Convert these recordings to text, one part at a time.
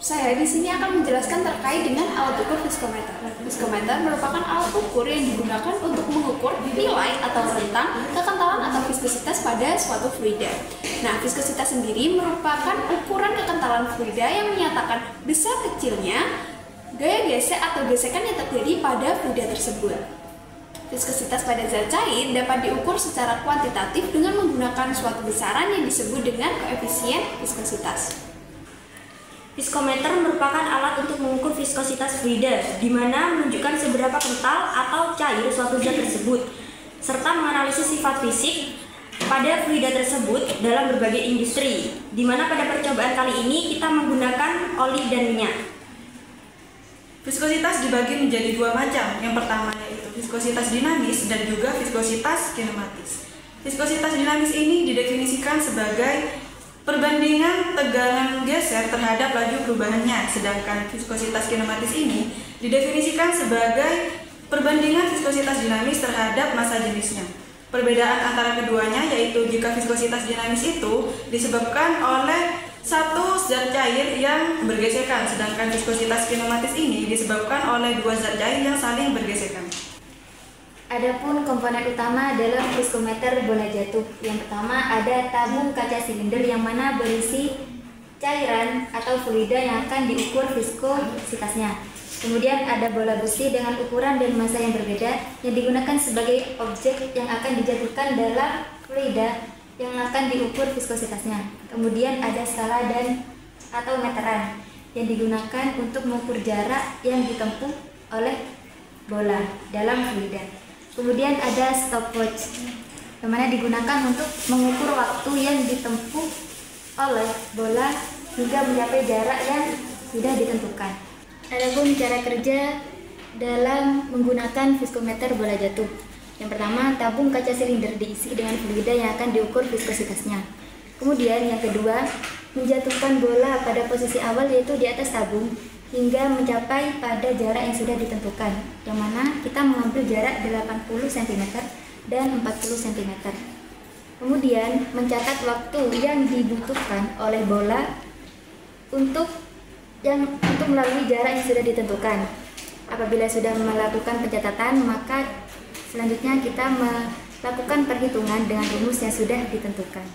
Saya di sini akan menjelaskan terkait dengan alat ukur viskometer. Viskometer merupakan alat ukur yang digunakan untuk mengukur nilai atau rentang, kekentalan atau viskositas pada suatu fluida. Nah, viskositas sendiri merupakan ukuran kekentalan fluida yang menyatakan besar kecilnya gaya gesek atau gesekan yang terjadi pada fluida tersebut. Viskositas pada zat cair dapat diukur secara kuantitatif dengan menggunakan suatu besaran yang disebut dengan koefisien viskositas. Viskometer merupakan alat untuk mengukur viskositas fluida, di mana menunjukkan seberapa kental atau cair suatu zat tersebut, serta menganalisis sifat fisik pada fluida tersebut dalam berbagai industri, di mana pada percobaan kali ini kita menggunakan oli dan minyak. Viskositas dibagi menjadi dua macam. Yang pertama yaitu viskositas dinamis dan juga viskositas kinematis. Viskositas dinamis ini didefinisikan sebagai perbandingan tegangan geser terhadap laju perubahannya, sedangkan viskositas kinematis ini didefinisikan sebagai perbandingan viskositas dinamis terhadap massa jenisnya. Perbedaan antara keduanya yaitu jika viskositas dinamis itu disebabkan oleh satu zat cair yang bergesekan, sedangkan viskositas kinematis ini disebabkan oleh dua zat cair yang saling bergesekan. Adapun komponen utama dalam viskometer bola jatuh. Yang pertama ada tabung kaca silinder yang mana berisi cairan atau fluida yang akan diukur viskositasnya. Kemudian ada bola besi dengan ukuran dan massa yang berbeda yang digunakan sebagai objek yang akan dijatuhkan dalam fluida yang akan diukur viskositasnya. Kemudian ada skala dan atau meteran yang digunakan untuk mengukur jarak yang ditempuh oleh bola dalam fluida. Kemudian ada stopwatch yang mana digunakan untuk mengukur waktu yang ditempuh oleh bola hingga mencapai jarak yang sudah ditentukan. Adapun cara kerja dalam menggunakan viskometer bola jatuh. Yang pertama, tabung kaca silinder diisi dengan fluida yang akan diukur viskositasnya. Kemudian yang kedua, menjatuhkan bola pada posisi awal yaitu di atas tabung hingga mencapai pada jarak yang sudah ditentukan, yang mana kita mengambil jarak 80 cm dan 40 cm. Kemudian mencatat waktu yang dibutuhkan oleh bola untuk melalui jarak yang sudah ditentukan. Apabila sudah melakukan pencatatan, maka selanjutnya kita melakukan perhitungan dengan rumus yang sudah ditentukan.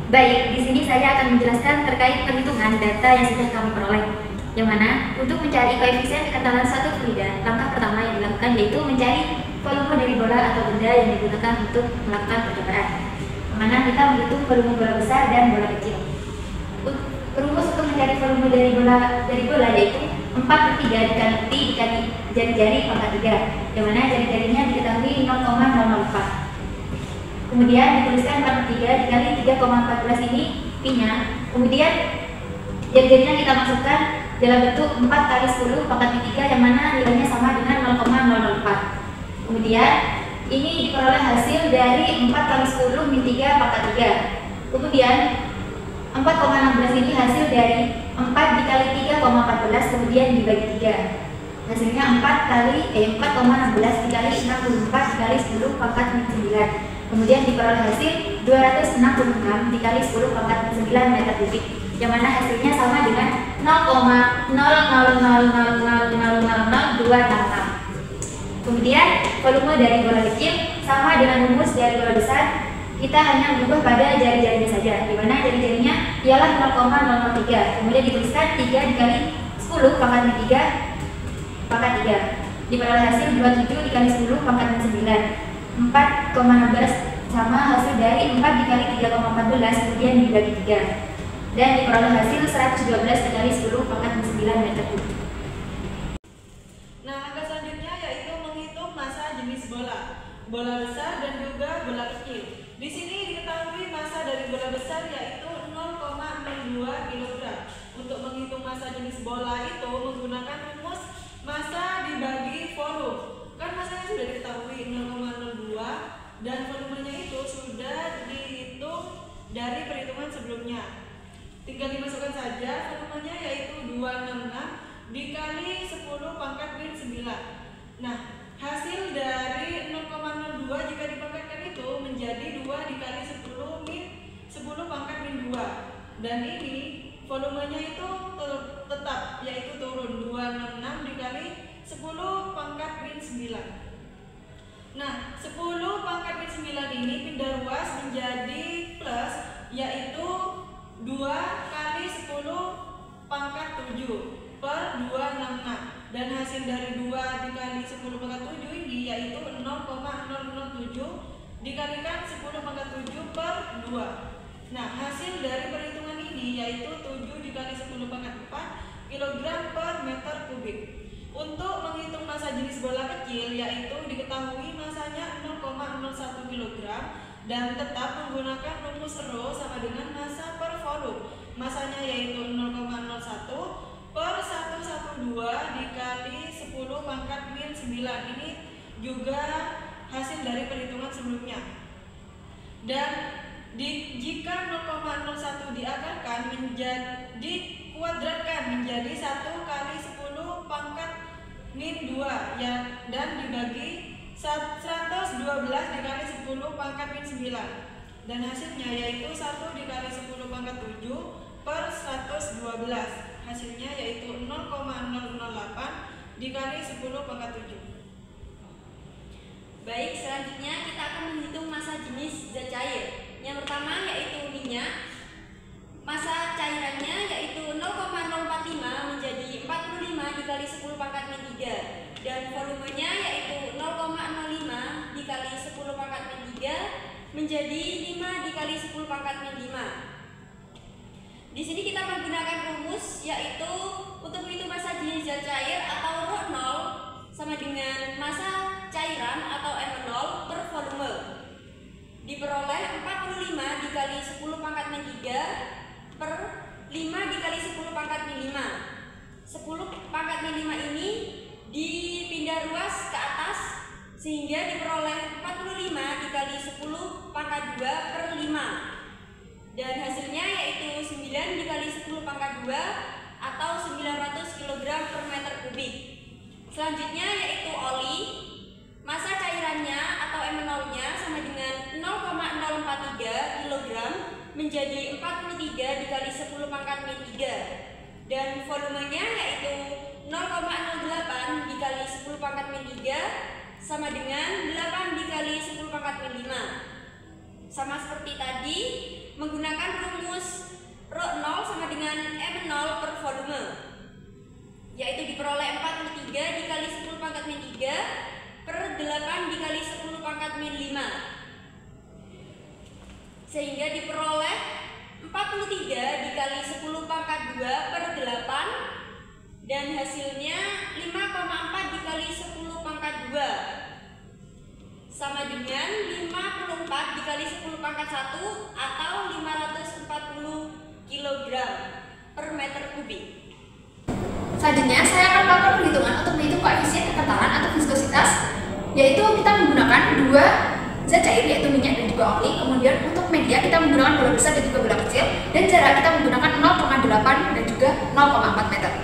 Baik, di sini saya akan menjelaskan terkait perhitungan data yang sudah kami peroleh. Yang mana untuk mencari koefisien kekentalan suatu fluida, langkah pertama yang dilakukan yaitu mencari volume dari bola atau benda yang digunakan untuk melakukan percobaan. Yang mana kita menghitung volume bola besar dan bola kecil. Rumus untuk mencari volume dari bola yaitu 4/3 dikali T dikali jari-jari pangkat 3, yang mana jari-jarinya diketahui 0,004. Kemudian dituliskan 4/3 dikali 3,14 ini Pi-nya. Kemudian jari-jarinya kita masukkan dalam bentuk 4 kali 10 pangkat 3, yang mana nilainya sama dengan 0,004. Kemudian ini diperoleh hasil dari 4 kali 10 min 3 pangkat 3. Kemudian 4,16 ini hasil dari 4 dikali 3,14 kemudian dibagi 3. Hasilnya 4,16 dikali 64 dikali 10 pangkat min 9. Kemudian diperoleh hasil 266 dikali 10 pangkat min 9 meter kubik, yang mana hasilnya sama dengan 0,0000000266. Kemudian volume dari bola kecil sama dengan rumus dari bola besar, kita hanya mengubah pada jari-jarinya saja, di mana jari-jarinya ialah 0,003. Kemudian dituliskan 3 dikali 10 pangkat min 3 pangkat 3. Diperoleh hasil 27 dikali 10 pangkat min 9. 4,16 sama hasil dari 4 dikali 3,14 kemudian dibagi 3. Dan diperoleh hasil 112 dikali 10 pangkat min 9 meter kubik. Nah, langkah selanjutnya yaitu menghitung massa jenis bola besar dan juga bola kecil. Di sini diketahui massa dari bola besar yaitu 0,02 kg. Untuk menghitung massa jenis bola itu menggunakan rumus massa dibagi volume. Kan massanya sudah diketahui 0,02 dan volumenya itu sudah dihitung dari perhitungan sebelumnya. Tinggal dimasukkan saja volumenya yaitu 266 dikali 10 pangkat min 9. Nah, hasil dari 0,02 jika dipangkatkan itu menjadi 2 dikali 10 pangkat min 2. Dan ini volumenya itu tetap yaitu turun 266 dikali 10 pangkat min 9. Nah, 10 pangkat min 9 ini pindah ruas menjadi plus yaitu 2 kali 10 pangkat 7 per 266, dan hasil dari 2 dikali 10 pangkat 7 ini yaitu 0,007 dikalikan 10 pangkat 7 per 2. Nah, hasil dari perhitungan ini yaitu 7 dikali 10 pangkat 4 kg per meter kubik. Untuk menghitung massa jenis bola kecil yaitu diketahui massanya 0,01 kg dan tetap menggunakan rumus rho sama dengan massa per volume. Massanya yaitu 0,01 per 112 dikali 10 pangkat min 9. Ini juga hasil dari perhitungan sebelumnya. Dan jika 0,01 diakarkan menjadi kuadratkan menjadi 1 kali 10 pangkat min 2 ya, dan dibagi 112 dikali 10 pangkat min 9, dan hasilnya yaitu 1 dikali 10 pangkat 7 per 112. Hasilnya yaitu 0,008 dikali 10 pangkat 7. Baik, selanjutnya kita akan menghitung massa jenis zat cair. Yang pertama yaitu minyak. Massa cairannya yaitu 0,045 menjadi 45 dikali 10 pangkat min 3, dan volumenya yaitu 0,05 dikali 10 pangkat min 3 menjadi 5 dikali 10 pangkat min 5. Di sini kita menggunakan rumus yaitu untuk menghitung massa jenis zat cair atau ρ0 sama dengan massa cairan atau M0 per volume. Diperoleh 45 dikali 10 pangkat min 3 per 5 dikali 10 pangkat min 5. 10 pangkat min 5 ini dipindah ruas ke atas sehingga diperoleh 45 dikali 10 pangkat 2 per 5. Dan hasilnya yaitu 9 dikali 10 pangkat 2 atau 900 kg per meter kubik. Selanjutnya yaitu oli. Massa cairannya atau M0-nya sama dengan 0,043 kg menjadi 43 dikali 10 pangkat min 3, dan volumenya yaitu 0,08 dikali 10 pangkat min 3 sama dengan 8 dikali 10 pangkat min 5. Sama seperti tadi, menggunakan rumus ρ0 sama dengan M0 per volume, yaitu diperoleh 43 dikali 10 pangkat min 3 per 8 dikali 10 pangkat min 5, sehingga diperoleh 43 dikali 10 pangkat 2 per 8 Dan hasilnya 5,4 dikali 10 pangkat 2 sama dengan 54 dikali 10 pangkat 1 atau 540 kg per meter kubik. Selanjutnya, saya akan melakukan perhitungan untuk menghitung koefisien kekentalan atau viskositas, yaitu kita menggunakan dua zat cair yaitu minyak dan juga oli. Kemudian untuk media kita menggunakan bola besar dan juga bola kecil, dan jarak kita menggunakan 0,8 dan juga 0,4 meter.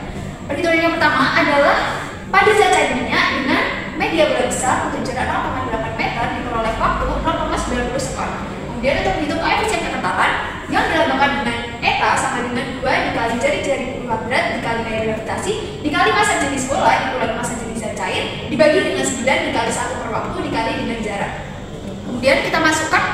Perhitungan yang pertama adalah pada zat cair minyak dengan media bola besar untuk jarak 0,8 meter diperoleh waktu 0,90 sekon. Kemudian untuk menghitung koefisien kekentalan yang dilambangkan dengan eta sama dengan 2 dikali jari-jari kuadrat dikali gaya gravitasi dikali massa jenis bola dikurangi massa jenis zat cair dibagi dengan 9 dikali 1 per waktu dikali dengan jarak. Kemudian kita masukkan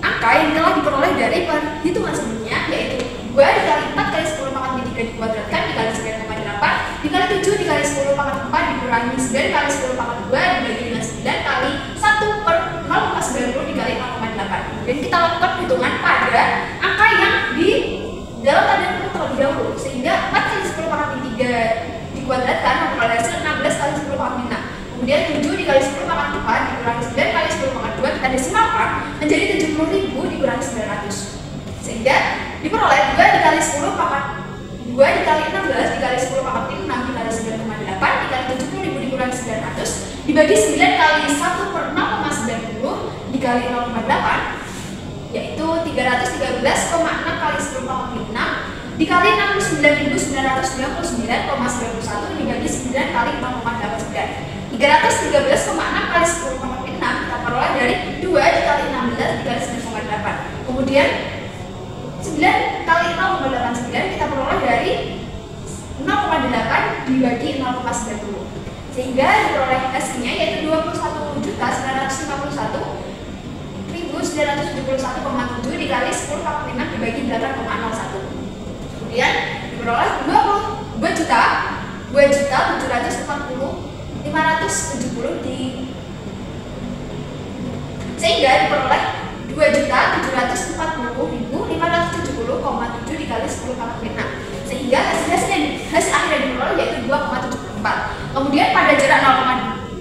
angka yang telah diperoleh dari perhitungan sebelumnya, yaitu 2 dikali 4 kali 10 pangkat 3 dikuadratkan dikali 9,8 dikali 7 dikali 10 pangkat 4 dikurangi 9 kali 10 pangkat 2 dibagi dengan 9 kali 1 per 0,90 dikali 0,8. Dan kita lakukan perhitungan pada angka yang di dalam tanda kurung terlebih dahulu, sehingga 4 kali 10 pangkat 3 dikuadratkan memperoleh hasil 16 kali 10 pangkat 6. Kemudian 7 dikali 10 pangkat 4 dikurangi 9 kali 10 pangkat 2 kita desimalkan menjadi 70.000 dikurangi 900, sehingga diperoleh 2 dikali 10 pangkat 2 dikali 16 dikali 10 pangkat 6 dikali 9,8 dikali 70.000 dikurangi 900 dibagi 9 kali 1 per 0,90 dikali 0,8, yaitu 313,6 kali 10 pangkat 6 dikali 69.999,91 dibagi 9 kali 0,89. 313,6 kali 10 pangkat 6 kita peroleh dari 2 dikali 16 dikali 9,8. Kemudian 9 kali 0,89 kita peroleh dari 0,8 dibagi 0,90, sehingga diperoleh hasilnya yaitu 21.971.971,7 dikali 10 pangkat 6 dibagi 8,01. Kemudian diperoleh 2.740.570 sehingga diperoleh 2.740.570,7 dikali 10 pangkat 6, sehingga hasil akhir yang diperoleh yaitu 2,74. Kemudian pada jarak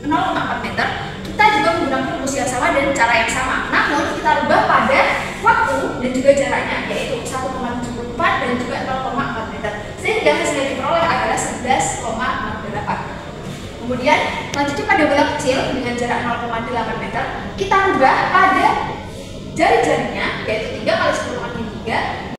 0,4 meter kita juga menggunakan rumus yang sama dan cara yang sama, namun kita rubah pada waktu dan juga jaraknya, yaitu 1,74 dan juga 0,4 meter, sehingga hasil yang diperoleh adalah 11,48. Kemudian lanjutnya pada bola kecil dengan jarak 0,8 meter kita rubah pada jari-jarinya, yaitu 3 kali 10 pangkat 3.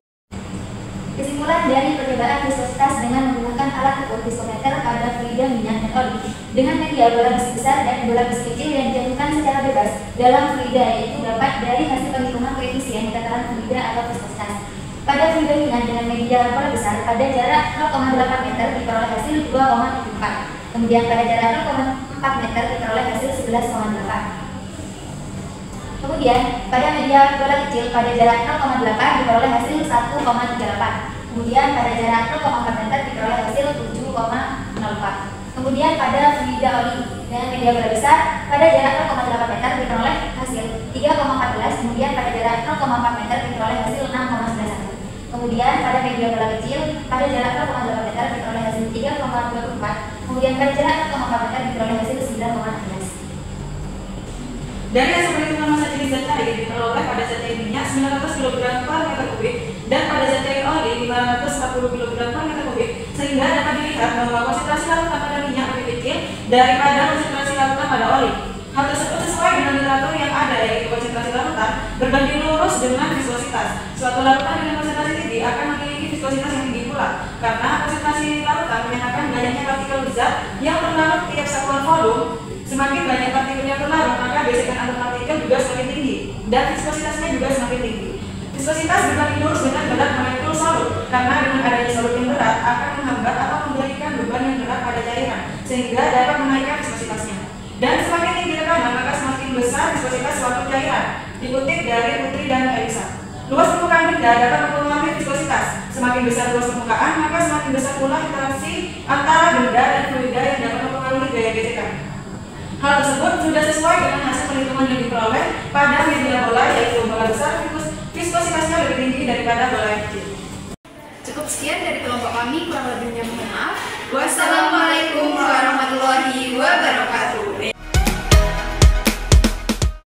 Kesimpulan dari percobaan viskositas dengan menggunakan alat ukur viskometer pada fluida minyak dan oli dengan media bola besi besar dan bola besi kecil yang dijatuhkan secara bebas dalam fluida, yaitu dapat dari hasil penghitungan koefisien kekentalan fluida atau viskositas. Pada fluida minyak dengan media bola besar pada jarak 0,8 meter diperoleh hasil 2,74. Kemudian pada jarak 0,4 meter diperoleh hasil 11,8. Kemudian pada media bola kecil pada jarak 0,8 diperoleh hasil 1,38. Kemudian pada jarak 0,4 meter diperoleh hasil 7,04. Kemudian pada fluida oli dengan media bola besar pada jarak 0,8 meter diperoleh hasil 3,14. Kemudian pada jarak 0,4 meter diperoleh hasil 6,91. Kemudian pada media bola kecil pada jarak 0,8 meter diperoleh hasil 3,24. Kemudian pada jarak 0,4 meter diperoleh hasil 9,11. Dari hasil perhitungan massa jenis zat cair diperoleh pada zat cair minyak 900 kg per meter kubik dan pada zat cair oli 540 kg per meter kubik, sehingga dapat dilihat bahwa konsentrasi larutan pada minyak lebih kecil daripada konsentrasi larutan pada oli. Hal tersebut sesuai dengan literatur yang ada, yaitu konsentrasi larutan berbanding lurus dengan viskositas. Suatu larutan dengan konsentrasi tinggi akan memiliki viskositas yang tinggi pula, karena konsentrasi larutan menyatakan banyaknya partikel zat yang terlarut tiap satuan volume. Semakin banyak partikel yang terlarut, maka gesekan antar partikel juga semakin tinggi dan viskositasnya juga semakin tinggi. Viskositas berbanding lurus dengan berat molekul solut, karena dengan adanya solut yang berat akan menghambat atau memberikan beban yang berat pada cairan, sehingga dapat menaikkan viskositasnya. Dan semakin tinggi tekanan, maka semakin besar viskositas suatu cairan. Dikutip dari Putri dan Elisa. Luas permukaan benda dapat mempengaruhi viskositas. Semakin besar luas permukaan, maka semakin besar pula interaksi antara benda dan fluida yang dapat mempengaruhi gaya gesekan. Hal tersebut sudah sesuai dengan hasil perhitungan yang diperoleh pada media bola, yaitu bola besar viskositasnya lebih tinggi daripada bola kecil. Cukup sekian dari kelompok kami, kurang lebihnya mohon maaf. Wassalamualaikum warahmatullahi wabarakatuh.